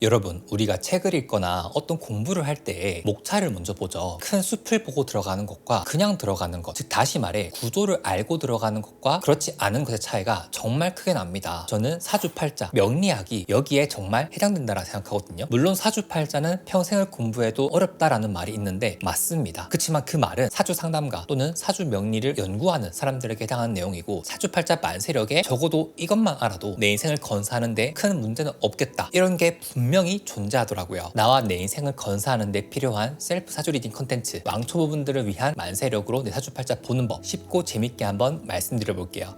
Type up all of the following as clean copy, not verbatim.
여러분, 우리가 책을 읽거나 어떤 공부를 할 때 목차를 먼저 보죠. 큰 숲을 보고 들어가는 것과 그냥 들어가는 것, 즉 다시 말해 구조를 알고 들어가는 것과 그렇지 않은 것의 차이가 정말 크게 납니다. 저는 사주팔자, 명리학이 여기에 정말 해당된다고 생각하거든요. 물론 사주팔자는 평생을 공부해도 어렵다라는 말이 있는데 맞습니다. 그렇지만 그 말은 사주상담가 또는 사주명리를 연구하는 사람들에게 해당하는 내용이고, 사주팔자 만세력에 적어도 이것만 알아도 내 인생을 건사하는데 큰 문제는 없겠다, 이런 게 분명히 존재하더라고요. 나와 내 인생을 건사하는 데 필요한 셀프 사주 리딩 컨텐츠, 왕초보분들을 위한 만세력으로 내 사주팔자 보는 법, 쉽고 재밌게 한번 말씀드려 볼게요.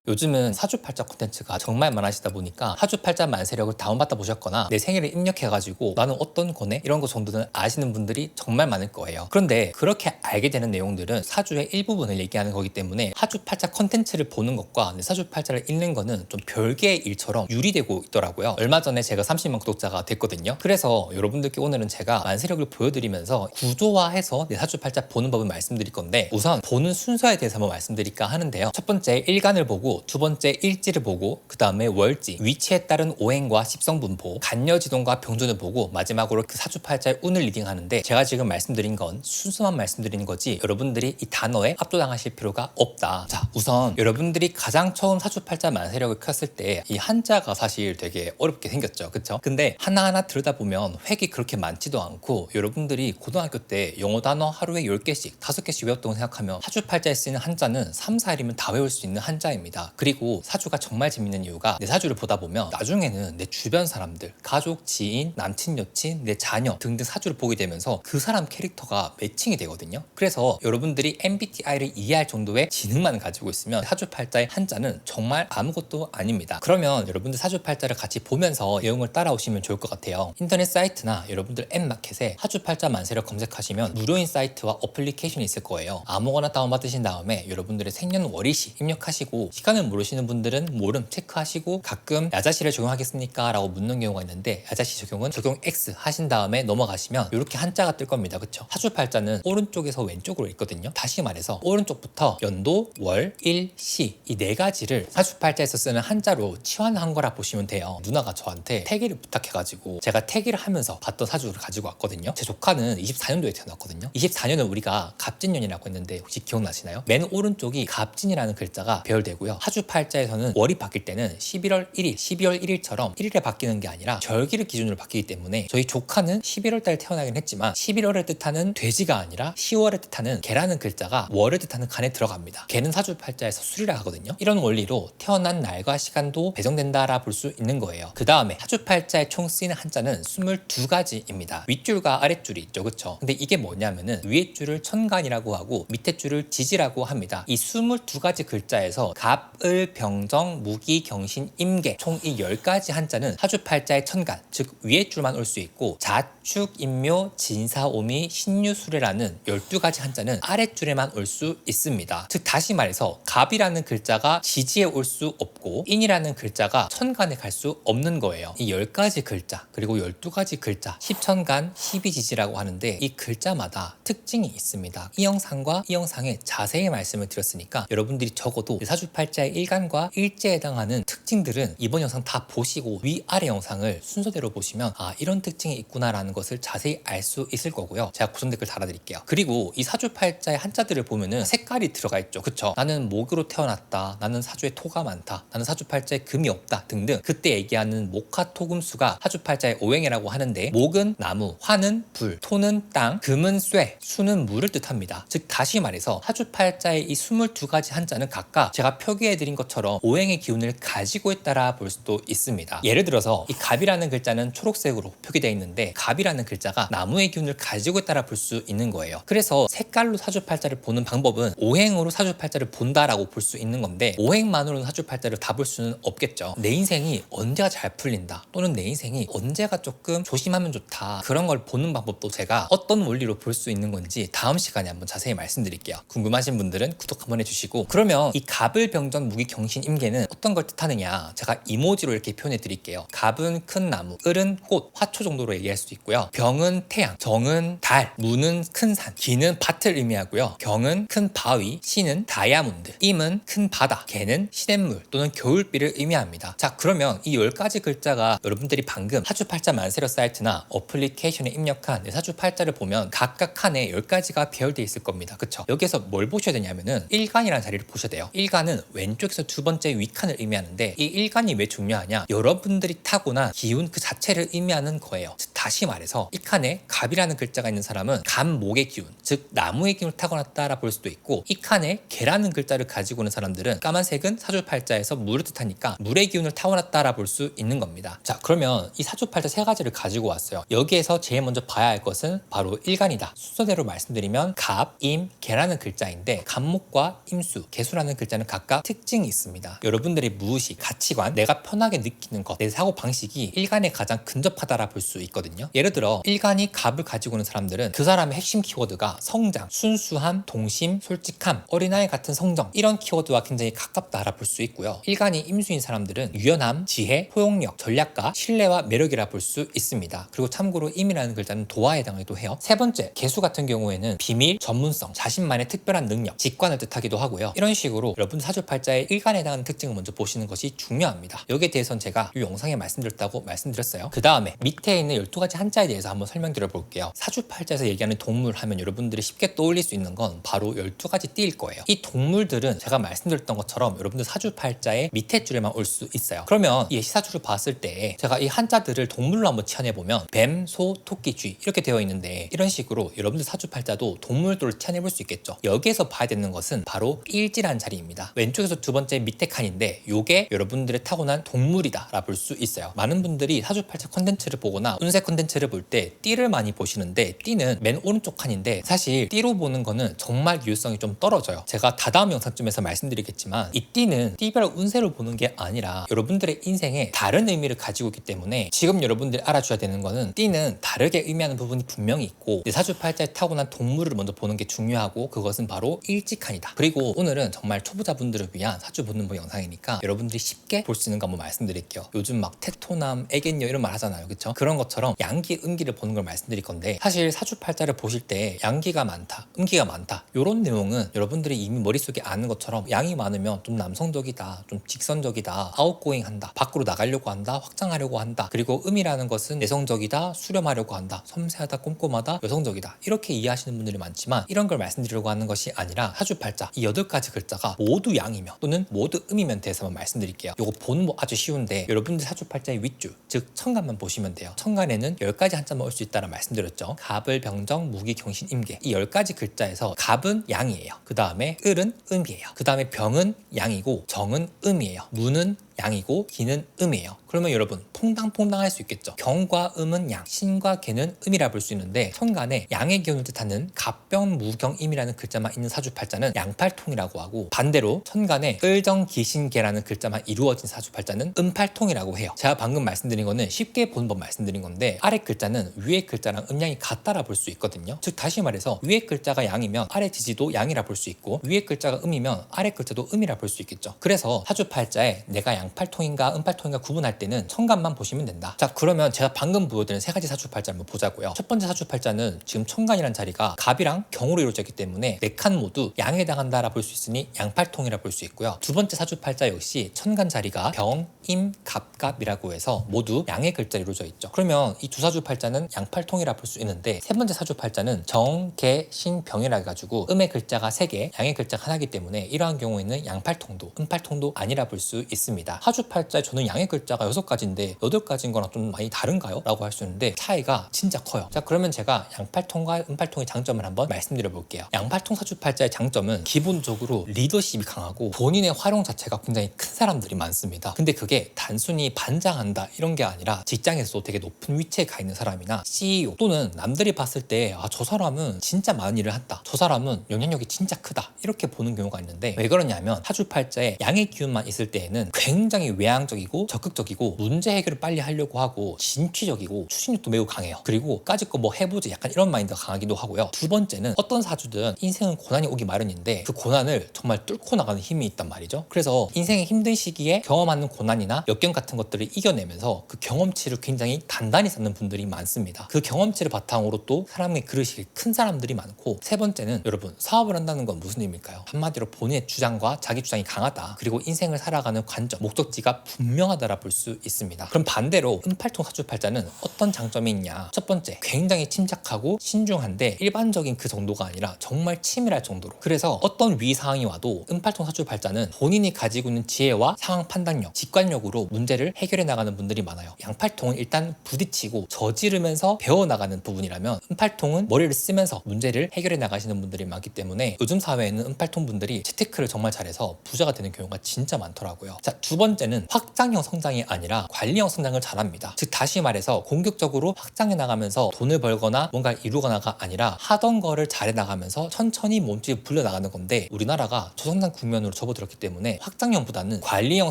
요즘은 사주팔자 콘텐츠가 정말 많아지다 보니까 사주팔자 만세력을 다운받아 보셨거나 내 생일을 입력해가지고 나는 어떤 거네? 이런 거 정도는 아시는 분들이 정말 많을 거예요. 그런데 그렇게 알게 되는 내용들은 사주의 일부분을 얘기하는 거기 때문에 사주팔자 콘텐츠를 보는 것과 내 사주팔자를 읽는 거는 좀 별개의 일처럼 유리되고 있더라고요. 얼마 전에 제가 30만 구독자가 됐거든요. 그래서 여러분들께 오늘은 제가 만세력을 보여드리면서 구조화해서 내 사주팔자 보는 법을 말씀드릴 건데, 우선 보는 순서에 대해서 한번 말씀드릴까 하는데요. 첫 번째 일간을 보고, 두 번째 일지를 보고, 그 다음에 월지, 위치에 따른 오행과 십성분포, 간여지동과 병존을 보고, 마지막으로 그 사주팔자의 운을 리딩하는데, 제가 지금 말씀드린 건 순서만 말씀드리는 거지 여러분들이 이 단어에 압도당하실 필요가 없다. 자, 우선 여러분들이 가장 처음 사주팔자 만세력을 켰을 때 이 한자가 사실 되게 어렵게 생겼죠, 그쵸? 근데 하나하나 들여다보면 획이 그렇게 많지도 않고, 여러분들이 고등학교 때 영어 단어 하루에 10개씩 5개씩 외웠다고 생각하면 사주팔자에 쓰이는 한자는 3, 4일이면 다 외울 수 있는 한자입니다. 그리고 사주가 정말 재밌는 이유가, 내 사주를 보다 보면 나중에는 내 주변 사람들, 가족, 지인, 남친, 여친, 내 자녀 등등 사주를 보게 되면서 그 사람 캐릭터가 매칭이 되거든요. 그래서 여러분들이 MBTI를 이해할 정도의 지능만 가지고 있으면 사주팔자의 한자는 정말 아무것도 아닙니다. 그러면 여러분들 사주팔자를 같이 보면서 내용을 따라오시면 좋을 것 같아요. 인터넷 사이트나 여러분들 앱마켓에 사주팔자 만세력 검색하시면 무료인 사이트와 어플리케이션이 있을 거예요. 아무거나 다운받으신 다음에 여러분들의 생년월일시 입력하시고, 시간을 모르시는 분들은 모름 체크하시고, 가끔 야자시를 적용하겠습니까? 라고 묻는 경우가 있는데, 야자시 적용은 적용 X 하신 다음에 넘어가시면 이렇게 한자가 뜰 겁니다. 그쵸? 사주팔자는 오른쪽에서 왼쪽으로 있거든요. 다시 말해서 오른쪽부터 연도, 월, 일, 시, 이 네 가지를 사주팔자에서 쓰는 한자로 치환한 거라 보시면 돼요. 누나가 저한테 태기를 부탁해가지고 제가 태기를 하면서 봤던 사주를 가지고 왔거든요. 제 조카는 24년도에 태어났거든요. 24년은 우리가 갑진년이라고 했는데 혹시 기억나시나요? 맨 오른쪽이 갑진이라는 글자가 배열되고요. 사주팔자에서는 월이 바뀔 때는 11월 1일, 12월 1일처럼 1일에 바뀌는 게 아니라 절기를 기준으로 바뀌기 때문에, 저희 조카는 11월 달에 태어나긴 했지만 11월을 뜻하는 돼지가 아니라 10월을 뜻하는 개라는 글자가 월을 뜻하는 간에 들어갑니다. 개는 사주팔자에서 술이라 하거든요. 이런 원리로 태어난 날과 시간도 배정된다라 볼 수 있는 거예요. 그 다음에 사주팔자에 총 쓰이는 한자는 22가지입니다. 윗줄과 아랫줄이 있죠, 그쵸? 근데 이게 뭐냐면은 위에 줄을 천간이라고 하고 밑에 줄을 지지라고 합니다. 이 22가지 글자에서 갑, 을, 병정, 무기, 경신, 임계, 총 이 10가지 한자는 사주팔자의 천간, 즉 위에 줄만 올 수 있고, 자축, 인묘, 진사, 오미, 신유수레라는 12가지 한자는 아랫줄에만 올 수 있습니다. 즉 다시 말해서 갑이라는 글자가 지지에 올 수 없고, 인이라는 글자가 천간에 갈 수 없는 거예요. 이 10가지 글자, 그리고 12가지 글자, 10천간, 12지지라고 하는데, 이 글자마다 특징이 있습니다. 이 영상과 이 영상에 자세히 말씀을 드렸으니까 여러분들이 적어도 사주팔자의 일간과 일지에 해당하는 특징들은 이번 영상 다 보시고 위아래 영상을 순서대로 보시면 이런 특징이 있구나라는 것을 자세히 알 수 있을 거고요. 제가 고정 댓글 달아드릴게요. 그리고 이 사주팔자의 한자들을 보면은 색깔이 들어가 있죠, 그쵸? 나는 목으로 태어났다, 나는 사주에 토가 많다, 나는 사주팔자에 금이 없다 등등, 그때 얘기하는 목화토금수가 사주팔자의 오행이라고 하는데, 목은 나무, 화는 불, 토는 땅, 금은 쇠, 수는 물을 뜻합니다. 즉 다시 말해서 사주팔자의 이 22가지 한자는 각각 제가 표기해드린 것처럼 오행의 기운을 가지고 있다라 볼 수도 있습니다. 예를 들어서 이 갑이라는 글자는 초록색으로 표기되어 있는데, 갑이라는 글자가 나무의 기운을 가지고 있다라 볼 수 있는 거예요. 그래서 색깔로 사주팔자를 보는 방법은 오행으로 사주팔자를 본다라고 볼 수 있는 건데, 오행만으로는 사주팔자를 다 볼 수는 없겠죠. 내 인생이 언제가 잘 풀린다, 또는 내 인생이 언제가 조금 조심하면 좋다, 그런 걸 보는 방법도 제가 어떤 원리로 볼 수 있는 건지 다음 시간에 한번 자세히 말씀드릴게요. 궁금하신 분들은 구독 한번 해주시고, 그러면 이 갑을 병정 병정 무기 경신 임계는 어떤 걸 뜻하느냐, 제가 이모지로 이렇게 표현해 드릴게요. 갑은 큰 나무, 을은 꽃, 화초 정도로 얘기할 수도 있고요. 병은 태양, 정은 달, 무는 큰 산, 기는 밭을 의미하고요. 경은 큰 바위, 신은 다이아몬드, 임은 큰 바다, 개는 시냇물 또는 겨울비를 의미합니다. 자, 그러면 이 10가지 글자가 여러분들이 방금 사주팔자 만세력 사이트나 어플리케이션에 입력한 내 사주팔자를 보면 각각 칸에 10가지가 배열되어 있을 겁니다. 그쵸? 여기서 뭘 보셔야 되냐면은 일간이라는 자리를 보셔야 돼요. 일간은 왼쪽에서 두 번째 위칸을 의미하는데, 이 일간이 왜 중요하냐, 여러분들이 타고난 기운 그 자체를 의미하는 거예요. 즉 다시 말해서 이 칸에 갑이라는 글자가 있는 사람은 갑목의 기운, 즉 나무의 기운을 타고났다라 볼 수도 있고, 이 칸에 개라는 글자를 가지고 있는 사람들은 까만색은 사주팔자에서 물을 뜻하니까 물의 기운을 타고났다라 볼 수 있는 겁니다. 자, 그러면 이 사주팔자 3가지를 가지고 왔어요. 여기에서 제일 먼저 봐야 할 것은 바로 일간이다. 순서대로 말씀드리면 갑, 임, 개라는 글자인데, 갑목과 임수, 개수라는 글자는 각각 특징이 있습니다. 여러분들의 무의식, 가치관, 내가 편하게 느끼는 것, 내 사고 방식이 일간에 가장 근접하다라 볼 수 있거든요. 예를 들어 일간이 갑을 가지고 있는 사람들은 그 사람의 핵심 키워드가 성장, 순수함, 동심, 솔직함, 어린아이 같은 성정, 이런 키워드와 굉장히 가깝다라 볼 수 있고요. 일간이 임수인 사람들은 유연함, 지혜, 포용력, 전략가, 신뢰와 매력이라 볼 수 있습니다. 그리고 참고로 임이라는 글자는 도화에 해당하기도 해요. 세 번째, 개수 같은 경우에는 비밀, 전문성, 자신만의 특별한 능력, 직관을 뜻하기도 하고요. 이런 식으로 여러분 사주팔자의 일간에 해당하는 특징을 먼저 보시는 것이 중요합니다. 여기에 대해서는 제가 이 영상에 말씀드렸다고 말씀드렸어요. 그 다음에 밑에 있는 12가지 한자에 대해서 한번 설명드려 볼게요. 사주팔자에서 얘기하는 동물 하면 여러분들이 쉽게 떠올릴 수 있는 건 바로 12가지 띠일 거예요. 이 동물들은 제가 말씀드렸던 것처럼 여러분들 사주팔자의 밑에 줄에만 올 수 있어요. 그러면 이 예시사주를 봤을 때 제가 이 한자들을 동물로 한번 치환해 보면 뱀, 소, 토끼, 쥐 이렇게 되어 있는데, 이런 식으로 여러분들 사주팔자도 동물들을 치환해 볼 수 있겠죠. 여기에서 봐야 되는 것은 바로 일지라는 자리입니다. 왼쪽에서 두 번째 밑에 칸인데, 요게 여러분들의 타고난 동물이다 라 볼 수 있어요. 많은 분들이 사주팔자 컨텐츠를 보거나 운세 컨텐츠를 볼 때 띠를 많이 보시는데, 띠는 맨 오른쪽 칸인데 사실 띠로 보는 거는 정말 유효성이 좀 떨어져요. 제가 다다음 영상쯤에서 말씀드리겠지만, 이 띠는 띠별 운세를 보는 게 아니라 여러분들의 인생에 다른 의미를 가지고 있기 때문에 지금 여러분들이 알아줘야 되는 거는, 띠는 다르게 의미하는 부분이 분명히 있고 내 사주팔자에 타고난 동물을 먼저 보는 게 중요하고, 그것은 바로 일지칸이다. 그리고 오늘은 정말 초보자분들을 위한 사주 보는 법 영상이니까 여러분들이 쉽게 볼 수 있는 거 한번 말씀드릴게요. 요즘 막 태토남, 애견녀 이런 말 하잖아요. 그쵸? 그런 것처럼 양기, 음기를 보는 걸 말씀드릴 건데, 사실 사주팔자를 보실 때 양기가 많다, 음기가 많다, 이런 내용은 여러분들이 이미 머릿속에 아는 것처럼, 양이 많으면 좀 남성적이다, 좀 직선적이다, 아웃고잉한다, 밖으로 나가려고 한다, 확장하려고 한다. 그리고 음이라는 것은 내성적이다, 수렴하려고 한다, 섬세하다, 꼼꼼하다, 여성적이다, 이렇게 이해하시는 분들이 많지만, 이런 걸 말씀드리려고 하는 것이 아니라 사주팔자 이 8가지 글자가 모두 양이면 또는 모두 음이면 대해서만 말씀드릴게요. 요거 보는 거 아주 쉬운데, 여러분들 사주팔자의 윗줄, 즉 천간만 보시면 돼요. 천간에는 10가지 한자만 올 수 있다라 말씀드렸죠. 갑을, 병정, 무기, 경신, 임계, 이 10가지 글자에서 갑은 양이에요. 그 다음에 을은 음이에요. 그 다음에 병은 양이고 정은 음이에요. 무는 양이고 기는 음이에요. 그러면 여러분 퐁당퐁당 할 수 있겠죠. 경과 음은 양, 신과 개는 음이라 볼 수 있는데, 천간에 양의 기운을 뜻하는 갑병 무경임이라는 글자만 있는 사주팔자는 양팔통이라고 하고, 반대로 천간에 을정 기신개라는 글자만 이루어진 사주팔자는 음팔통이라고 해요. 제가 방금 말씀드린 거는 쉽게 보는 법 말씀드린 건데, 아래 글자는 위에 글자랑 음양이 같다라 볼 수 있거든요. 즉 다시 말해서 위에 글자가 양이면 아래 지지도 양이라 볼 수 있고, 위에 글자가 음이면 아래 글자도 음이라 볼 수 있겠죠. 그래서 사주팔자에 내가 양팔통인가 음팔통인가 구분할 때는 천간만 보시면 된다. 자, 그러면 제가 방금 보여드린 3가지 사주팔자 한번 보자고요. 첫 번째 사주팔자는 지금 천간이라는 자리가 갑이랑 경으로 이루어져 있기 때문에 4칸 모두 양에 해당한다라 볼 수 있으니 양팔통이라 볼 수 있고요. 두 번째 사주팔자 역시 천간 자리가 병, 임, 갑갑이라고 해서 모두 양의 글자로 이루어져 있죠. 그러면 이 두 사주팔자는 양팔통이라 볼 수 있는데, 세 번째 사주팔자는 정, 개, 신, 병이라 해가지고 음의 글자가 3개, 양의 글자가 하나이기 때문에 이러한 경우에는 양팔통도 음팔통도 아니라 볼 수 있습니다. 사주팔자에 저는 양의 글자가 6가지인데 8가지인 거랑 좀 많이 다른가요? 라고 할 수 있는데 차이가 진짜 커요. 자, 그러면 제가 양팔통과 음팔통의 장점을 한번 말씀드려 볼게요. 양팔통 사주팔자의 장점은 기본적으로 리더십이 강하고 본인의 활용 자체가 굉장히 큰 사람들이 많습니다. 근데 그게 단순히 반장한다 이런 게 아니라, 직장에서도 되게 높은 위치에 가 있는 사람이나 CEO 또는 남들이 봤을 때 저 사람은 진짜 많은 일을 한다, 저 사람은 영향력이 진짜 크다, 이렇게 보는 경우가 있는데, 왜 그러냐면 사주팔자에 양의 기운만 있을 때에는 굉장히 굉장히 외향적이고 적극적이고 문제 해결을 빨리 하려고 하고 진취적이고 추진력도 매우 강해요. 그리고 까짓 거 뭐 해보지 약간 이런 마인드가 강하기도 하고요. 두 번째는 어떤 사주든 인생은 고난이 오기 마련인데 그 고난을 정말 뚫고 나가는 힘이 있단 말이죠. 그래서 인생의 힘든 시기에 경험하는 고난이나 역경 같은 것들을 이겨내면서 그 경험치를 굉장히 단단히 쌓는 분들이 많습니다. 그 경험치를 바탕으로 또 사람의 그릇이 큰 사람들이 많고, 세 번째는 여러분 사업을 한다는 건 무슨 의미일까요? 한마디로 본인의 주장과 자기 주장이 강하다. 그리고 인생을 살아가는 관점, 목적지가 분명하다라 볼 수 있습니다. 그럼 반대로 은팔통 사주팔자는 어떤 장점이 있냐? 첫 번째, 굉장히 침착하고 신중한데 일반적인 그 정도가 아니라 정말 치밀할 정도로. 그래서 어떤 위상황이 와도 은팔통 사주팔자는 본인이 가지고 있는 지혜와 상황 판단력, 직관력으로 문제를 해결해 나가는 분들이 많아요. 양팔통은 일단 부딪히고 저지르면서 배워나가는 부분이라면 은팔통은 머리를 쓰면서 문제를 해결해 나가시는 분들이 많기 때문에 요즘 사회에는 은팔통 분들이 재테크를 정말 잘해서 부자가 되는 경우가 진짜 많더라고요. 자, 두 번째는 확장형 성장이 아니라 관리형 성장을 잘합니다. 즉 다시 말해서 공격적으로 확장해 나가면서 돈을 벌거나 뭔가를 이루거나가 아니라 하던 거를 잘해 나가면서 천천히 몸집을 불려 나가는 건데, 우리나라가 저성장 국면으로 접어들었기 때문에 확장형보다는 관리형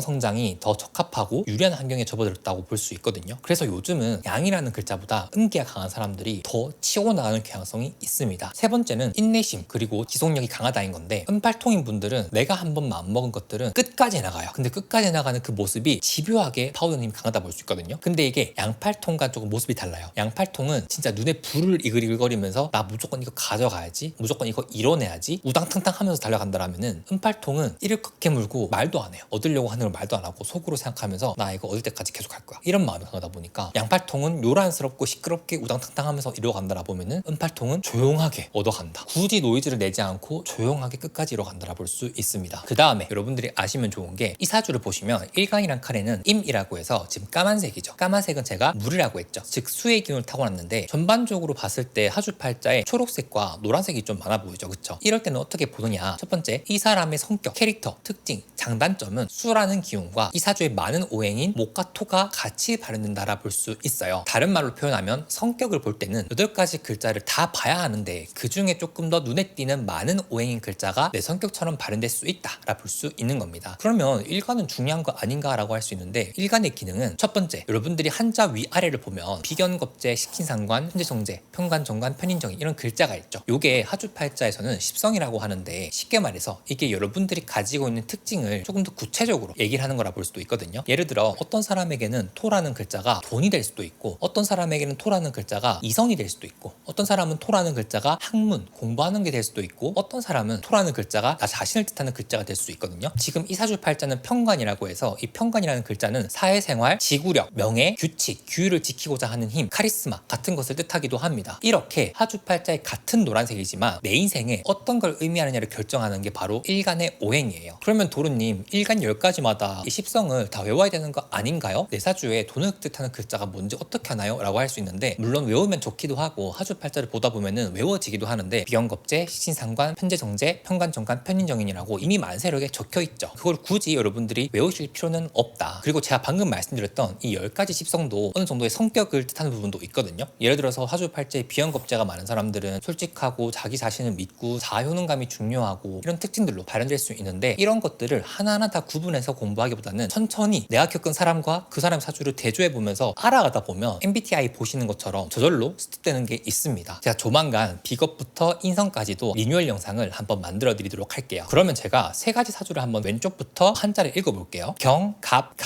성장이 더 적합하고 유리한 환경에 접어들었다고 볼 수 있거든요. 그래서 요즘은 양이라는 글자보다 음기가 강한 사람들이 더 치고 나가는 경향성이 있습니다. 세 번째는 인내심 그리고 지속력이 강하다인 건데, 은팔통인 분들은 내가 한번 마음먹은 것들은 끝까지 나가요. 근데 끝까지 나가는 그 모습이 집요하게 파워너님이 강하다 볼 수 있거든요. 근데 이게 양팔통과 조금 모습이 달라요. 양팔통은 진짜 눈에 불을 이글이글거리면서 나 무조건 이거 가져가야지, 무조건 이거 이뤄내야지 우당탕탕 하면서 달려간다라면은, 은팔통은 이를 걷게 물고 말도 안 해요. 얻으려고 하는 걸 말도 안 하고 속으로 생각하면서 나 이거 얻을 때까지 계속 갈 거야, 이런 마음이 강하다 보니까 양팔통은 요란스럽고 시끄럽게 우당탕탕 하면서 이뤄간다라 보면은 은팔통은 조용하게 얻어간다. 굳이 노이즈를 내지 않고 조용하게 끝까지 이뤄간다라 볼 수 있습니다. 그 다음에 여러분들이 아시면 좋은 게, 이 사주를 보시면 일간이란 칼에는 임이라고 해서 지금 까만색이죠. 까만색은 제가 물이라고 했죠. 즉 수의 기운을 타고났는데, 전반적으로 봤을 때 하주팔자에 초록색과 노란색이 좀 많아 보이죠. 그쵸? 이럴 때는 어떻게 보느냐? 첫 번째, 이 사람의 성격, 캐릭터, 특징, 장단점은 수라는 기운과 이 사주의 많은 오행인 목과 토가 같이 발현된다라 볼 수 있어요. 다른 말로 표현하면 성격을 볼 때는 8가지 글자를 다 봐야 하는데 그 중에 조금 더 눈에 띄는 많은 오행인 글자가 내 성격처럼 발현될 수 있다라 볼 수 있는 겁니다. 그러면 일간은 중요한 거 아닌가라고 할 수 있는데, 일간의 기능은 첫 번째, 여러분들이 한자 위아래를 보면 비견겁재, 식신상관, 현재정제, 편관, 정관, 편인정인 이런 글자가 있죠. 요게 하주팔자에서는 십성이라고 하는데, 쉽게 말해서 이게 여러분들이 가지고 있는 특징을 조금 더 구체적으로 얘기를 하는 거라 볼 수도 있거든요. 예를 들어 어떤 사람에게는 토라는 글자가 돈이 될 수도 있고, 어떤 사람에게는 토라는 글자가 이성이 될 수도 있고, 어떤 사람은 토라는 글자가 학문, 공부하는 게 될 수도 있고, 어떤 사람은 토라는 글자가 나 자신을 뜻하는 글자가 될 수 있거든요. 지금 이 사주팔자는 편관이라고 해서, 이 편관이라는 글자는 사회생활, 지구력, 명예, 규칙, 규율을 지키고자 하는 힘, 카리스마 같은 것을 뜻하기도 합니다. 이렇게 하주팔자의 같은 노란색이지만 내 인생에 어떤 걸 의미하느냐를 결정하는 게 바로 일간의 오행이에요. 그러면 도루님, 일간 10가지마다 이 십성을 다 외워야 되는 거 아닌가요? 내 사주에 돈을 뜻하는 글자가 뭔지 어떻게 하나요? 라고 할 수 있는데, 물론 외우면 좋기도 하고 하주팔자를 보다 보면은 외워지기도 하는데, 비견겁재, 식신상관, 편재정제, 편관, 정관, 편인정인이라고 이미 만세력에 적혀있죠. 그걸 굳이 여러분들이 외우실 필요는 없다. 그리고 제가 방금 말씀드렸던 이 10가지 십성도 어느 정도의 성격을 뜻하는 부분도 있거든요. 예를 들어서 하주팔자에 비견겁재가 많은 사람들은 솔직하고 자기 자신을 믿고 자아효능감이 중요하고 이런 특징들로 발현될 수 있는데, 이런 것들을 하나하나 다 구분해서 공부하기보다는 천천히 내가 겪은 사람과 그 사람 사주를 대조해보면서 알아가다 보면 MBTI 보시는 것처럼 저절로 습득되는 게 있습니다. 제가 조만간 비겁부터 인성까지도 리뉴얼 영상을 한번 만들어 드리도록 할게요. 그러면 제가 3가지 사주를 한번 왼쪽부터 한자를 읽어볼게요. 경, 갑,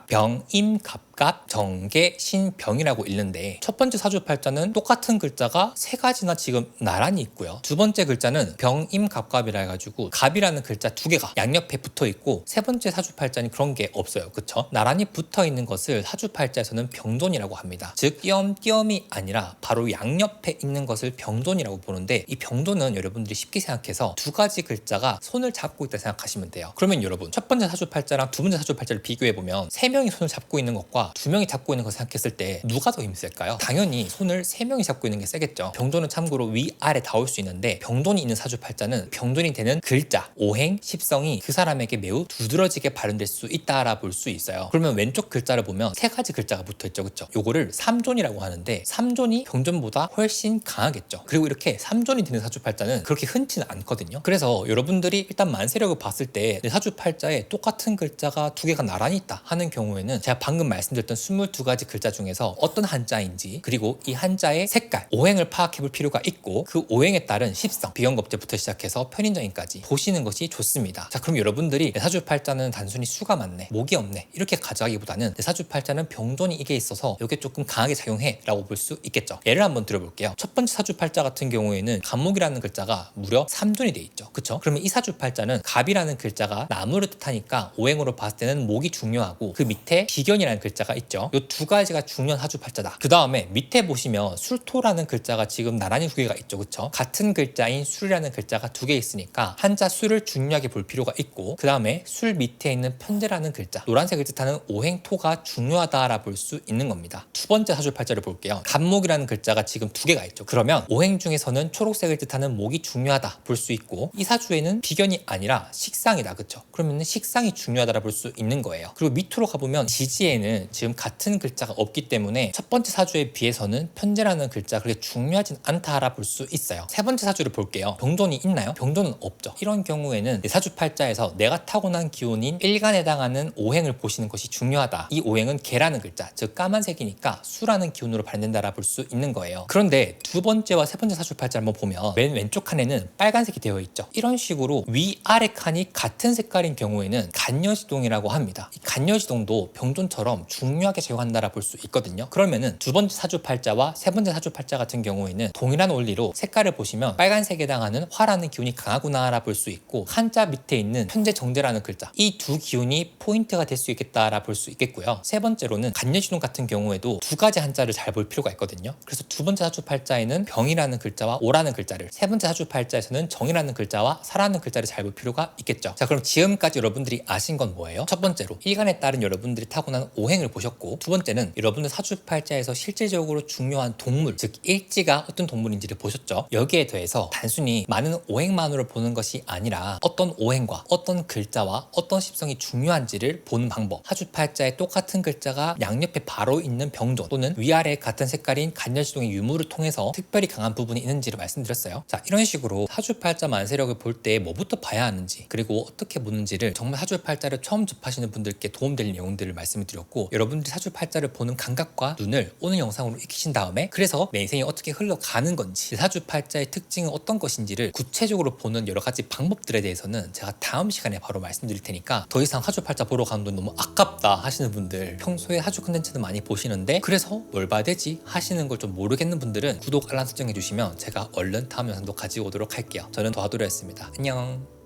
병, 임, 갑갑, 정계, 신, 병이라고 읽는데, 첫 번째 사주팔자는 똑같은 글자가 3가지나 지금 나란히 있고요. 두 번째 글자는 병, 임, 갑갑이라 해가지고 갑이라는 글자 2개가 양옆에 붙어 있고, 세 번째 사주팔자는 그런 게 없어요. 그쵸? 나란히 붙어 있는 것을 사주팔자에서는 병존이라고 합니다. 즉 띄엄띄엄이 아니라 바로 양옆에 있는 것을 병존이라고 보는데, 이 병존은 여러분들이 쉽게 생각해서 2가지 글자가 손을 잡고 있다 생각하시면 돼요. 그러면 여러분, 첫 번째 사주팔자랑 두 번째 사주팔자를 비교해보면 3명이 손을 잡고 있는 것과 2명이 잡고 있는 것 생각했을 때 누가 더 힘셀까요? 당연히 손을 3명이 잡고 있는 게 세겠죠. 병존은 참고로 위아래 닿을 수 있는데 병존이 있는 사주팔자는 병존이 되는 글자, 오행, 십성이 그 사람에게 매우 두드러지게 발현될 수 있다라 볼 수 있어요. 그러면 왼쪽 글자를 보면 3가지 글자가 붙어있죠. 그쵸? 요거를 삼존이라고 하는데 삼존이 병존보다 훨씬 강하겠죠. 그리고 이렇게 삼존이 되는 사주팔자는 그렇게 흔치는 않거든요. 그래서 여러분들이 일단 만세력을 봤을 때 내 사주팔자에 똑같은 글자가 2개가 나란히 있다 하는 경우에는 제가 방금 말씀드렸던 22가지 글자 중에서 어떤 한자인지, 그리고 이 한자의 색깔, 오행을 파악해 볼 필요가 있고 그 오행에 따른 십성, 비견겁제부터 시작해서 편인정인까지 보시는 것이 좋습니다. 자, 그럼 여러분들이 내 사주팔자는 단순히 수가 많네, 목이 없네 이렇게 가져가기보다는 내 사주팔자는 병존이 이게 있어서 이게 조금 강하게 작용해 라고 볼 수 있겠죠. 예를 한번 들어볼게요. 첫 번째 사주팔자 같은 경우에는 갑목이라는 글자가 무려 3존이 돼 있죠. 그쵸? 그러면 이 사주팔자는 갑이라는 글자가 나무를 뜻하니까 오행으로 봤을 때는 목이 중요하고 그 밑에 비견이라는 글자가 있죠. 이 2가지가 중요한 사주팔자다. 그 다음에 밑에 보시면 술토라는 글자가 지금 나란히 2개가 있죠. 그쵸? 같은 글자인 술이라는 글자가 2개 있으니까 한자 술을 중요하게 볼 필요가 있고, 그 다음에 술 밑에 있는 편제라는 글자, 노란색을 뜻하는 오행토가 중요하다라 볼 수 있는 겁니다. 두 번째 사주팔자를 볼게요. 갑목이라는 글자가 지금 2개가 있죠. 그러면 오행 중에서는 초록색을 뜻하는 목이 중요하다 볼 수 있고, 이 사주에는 비견이 아니라 식상이다. 그쵸? 그러면 식상이 중요하다라 볼 수 있는 거예요. 그리고 밑으로 가보면 지지에는 지금 같은 글자가 없기 때문에 첫 번째 사주에 비해서는 편제라는 글자가 그렇게 중요하진 않다라 볼 수 있어요. 세 번째 사주를 볼게요. 병존이 있나요? 병존은 없죠. 이런 경우에는 내 사주팔자에서 내가 타고난 기운인 일간에 해당하는 오행을 보시는 것이 중요하다. 이 오행은 개라는 글자, 즉 까만색이니까 수라는 기운으로 발현된다라 볼 수 있는 거예요. 그런데 두 번째와 세 번째 사주팔자를 한번 보면 맨 왼쪽 칸에는 빨간색이 되어 있죠. 이런 식으로 위아래 칸이 같은 색깔인 경우에는 간여지동이라고 합니다. 이 간여지동도 병존처럼 중요하게 작용한다라 볼 수 있거든요. 그러면은 두 번째 사주팔자와 세 번째 사주팔자 같은 경우에는 동일한 원리로 색깔을 보시면 빨간색에 해당하는 화라는 기운이 강하구나라 볼 수 있고, 한자 밑에 있는 편제 정제라는 글자, 이 두 기운이 포인트가 될 수 있겠다라 볼 수 있겠고요. 세 번째로는 간여지동 같은 경우에도 2가지 한자를 잘 볼 필요가 있거든요. 그래서 두 번째 사주팔자에는 병이라는 글자와 오라는 글자를, 세 번째 사주팔자에서는 정이라는 글자와 사라는 글자를 잘 볼 필요가 있겠죠. 자, 그럼 지금까지 여러분들이 아신 건 뭐예요? 첫 번째로 일간에 따른 여러분들이 타고난 오행을 보셨고, 두 번째는 여러분들 사주팔자에서 실질적으로 중요한 동물, 즉 일지가 어떤 동물인지를 보셨죠. 여기에 더해서 단순히 많은 오행만으로 보는 것이 아니라 어떤 오행과 어떤 글자와 어떤 십성이 중요한지를 보는 방법, 사주팔자에 똑같은 글자가 양옆에 바로 있는 병존 또는 위아래 같은 색깔인 간여지동의 유무를 통해서 특별히 강한 부분이 있는지를 말씀드렸어요. 자, 이런 식으로 사주팔자 만세력을 볼 때 뭐부터 봐야 하는지, 그리고 어떻게 보는지를 정말 사주팔자를 처음 접하시는 분들께 도움될 내용들을 말씀을 드렸고, 여러분들이 사주팔자를 보는 감각과 눈을 오늘 영상으로 익히신 다음에 그래서 내 인생이 어떻게 흘러가는 건지, 사주팔자의 특징은 어떤 것인지를 구체적으로 보는 여러 가지 방법들에 대해서는 제가 다음 시간에 바로 말씀드릴 테니까, 더 이상 사주팔자 보러 가는 돈 너무 아깝다 하시는 분들, 평소에 사주 컨텐츠는 많이 보시는데 그래서 뭘 봐야 되지 하시는 걸 좀 모르겠는 분들은 구독, 알람 설정해 주시면 제가 얼른 다음 영상도 가지고 오도록 할게요. 저는 더하도르였습니다. 안녕.